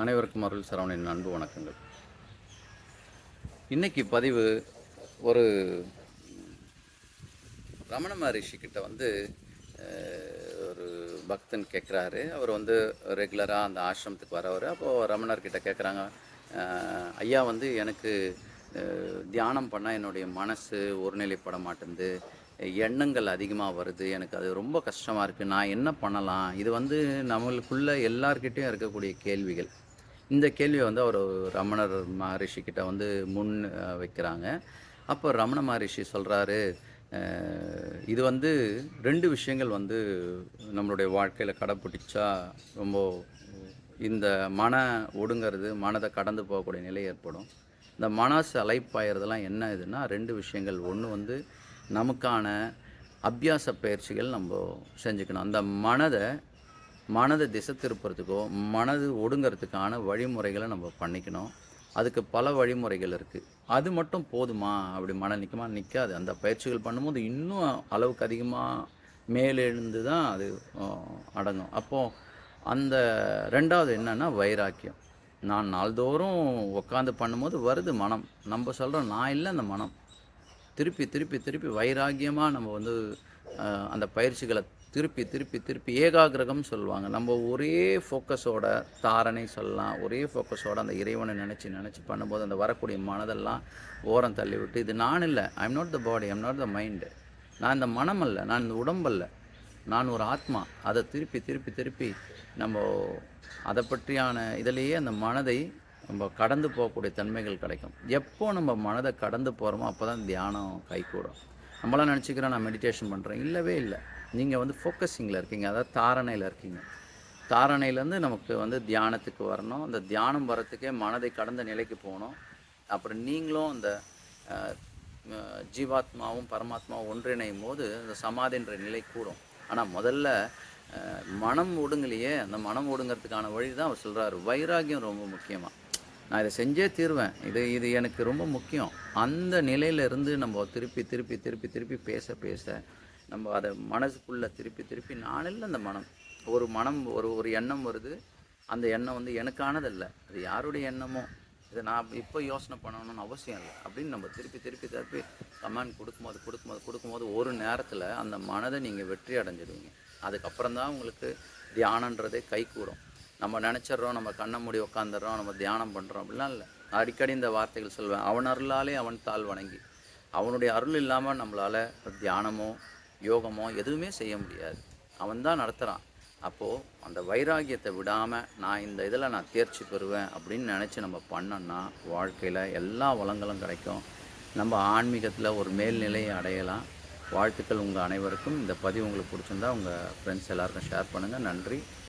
அனைவருக்கும் அருள் சரவணின் அன்பு வணக்கங்கள். இன்னைக்கு பதிவு ஒரு ரமண மகரிஷி கிட்ட ஒரு பக்தன் கேட்குறாரு. அவர் ரெகுலராக அந்த ஆசிரமத்துக்கு வரவர். அப்போது ரமணர்கிட்ட கேட்குறாங்க, ஐயா எனக்கு தியானம் பண்ணால் என்னுடைய மனசு ஒருநிலைப்பட மாட்டேங்குது, எண்ணங்கள் அதிகமாக வருது, எனக்கு அது ரொம்ப கஷ்டமாக இருக்குது, நான் என்ன பண்ணலாம்? இது நம்மளுக்குள்ள எல்லார்கிட்டையும் இருக்கக்கூடிய கேள்விகள். இந்த கேள்வியை அவர் ரமணர் மகரிஷி கிட்ட முன் வைக்கிறாங்க. அப்போ ரமண மகரிஷி சொல்கிறாரு, இது 2 விஷயங்கள் நம்மளுடைய வாழ்க்கையில் கடைப்பிடிச்சா ரொம்ப இந்த ஒடுங்கிறது, மனதை கடந்து போகக்கூடிய நிலை ஏற்படும். இந்த மனசு அலைப்பாயறதெல்லாம் என்ன இதுன்னா 2 விஷயங்கள். ஒன்று நமக்கான அபியாச பயிற்சிகள் நம்ம செஞ்சுக்கணும். அந்த மனதை திசை திருப்புறதுக்கோ மனது ஒடுங்கிறதுக்கான வழிமுறைகளை நம்ம பண்ணிக்கணும். அதுக்கு பல வழிமுறைகள் இருக்குது. அது மட்டும் போதுமா? அப்படி மனம் நிற்குமா? நிற்காது. அந்த பயிற்சிகள் பண்ணும்போது இன்னும் அளவுக்கு அதிகமாக மேலெழுந்து தான் அது அடங்கும். அப்போது அந்த 2வது என்னென்னா வைராக்கியம். நான் நாள்தோறும் உட்காந்து பண்ணும்போது வருது மனம். நம்ம சொல்கிறோம், நான் இல்லை அந்த மனம். திருப்பி திருப்பி திருப்பி வைராக்கியமாக நம்ம அந்த பயிற்சிகளை திருப்பி திருப்பி திருப்பி ஏகாகிரகம் சொல்லுவாங்க. நம்ம ஒரே ஃபோக்கஸோட தாரணை சொல்லலாம், ஒரே ஃபோக்கஸோட அந்த இறைவனை நினச்சி பண்ணும்போது அந்த வரக்கூடிய மனதெல்லாம் ஓரம் தள்ளி விட்டு, இது நான் இல்லை, I am not the body, I am not the mind, நான் இந்த மனம் அல்ல, நான் இந்த உடம்பல்ல, நான் ஒரு ஆத்மா. அதை திருப்பி திருப்பி திருப்பி நம்ம அதை பற்றியான இதிலேயே அந்த மனதை நம்ம கடந்து போகக்கூடிய தன்மைகள் கிடைக்கும். எப்போ நம்ம மனதை கடந்து போகிறோமோ அப்போ தான் தியானம் கைகூடும். நம்மளாம் நினச்சிக்கிறோம் நான் மெடிடேஷன் பண்ணுறேன். இல்லவே இல்லை. நீங்கள் ஃபோக்கஸிங்கில் இருக்கீங்க, அதாவது தாரணையில் இருக்கீங்க. தாரணையிலேருந்து நமக்கு தியானத்துக்கு வரணும். அந்த தியானம் வரத்துக்கே மனதை கடந்த நிலைக்கு போகணும். அப்புறம் நீங்களும் அந்த ஜீவாத்மாவும் பரமாத்மாவும் ஒன்றிணையும் போது அந்த சமாதின்ற நிலை கூடும். ஆனால் முதல்ல மனம் ஒடுங்கலையே, அந்த மனம் ஒடுங்கிறதுக்கான வழி தான் அவர் சொல்கிறார். வைராக்கியம் ரொம்ப முக்கியமாக. நான் இதை செஞ்சே தீருவேன், இது எனக்கு ரொம்ப முக்கியம். அந்த நிலையிலேருந்து நம்ம திருப்பி திருப்பி திருப்பி திருப்பி பேச பேச நம்ம அதை மனசுக்குள்ளே திருப்பி திருப்பி நான் இல்லை அந்த மனம். ஒரு எண்ணம் வருது. அந்த எண்ணம் எனக்கானதில்லை, அது யாருடைய எண்ணமோ, இதை நான் இப்போ யோசனை பண்ணணும்னு அவசியம் இல்லை அப்படின்னு நம்ம திருப்பி திருப்பி திருப்பி கமெண்ட் கொடுக்கும்போது ஒரு நேரத்தில் அந்த மனதை நீங்கள் வெற்றி அடைஞ்சிடுவீங்க. அதுக்கப்புறம் தான் உங்களுக்கு தியானன்றதே கைகூடும். நம்ம நினச்சிட்றோம், நம்ம கண்ணை மூடி உட்காந்துடுறோம், நம்ம தியானம் பண்ணுறோம், அப்படிலாம் இல்லை. அடிக்கடி இந்த வார்த்தைகள் சொல்வேன், அவன் அருளாலே அவன் தாழ் வணங்கி. அவனுடைய அருள் இல்லாமல் நம்மளால் தியானமோ யோகமோ எதுவுமே செய்ய முடியாது. அவன் தான் நடத்துகிறான். அப்போது அந்த வைராகியத்தை விடாமல் நான் இந்த இதில் நான் தேர்ச்சி பெறுவேன் அப்படின்னு நினச்சி நம்ம பண்ணோன்னா வாழ்க்கையில் எல்லா வளங்களும் கிடைக்கும். நம்ம ஆன்மீகத்தில் ஒரு மேல்நிலையை அடையலாம். வாழ்த்துக்கள் உங்கள் அனைவருக்கும். இந்த பதிவு உங்களுக்கு பிடிச்சிருந்தா உங்கள் ஃப்ரெண்ட்ஸ் எல்லாருக்கும் ஷேர் பண்ணுங்கள். நன்றி.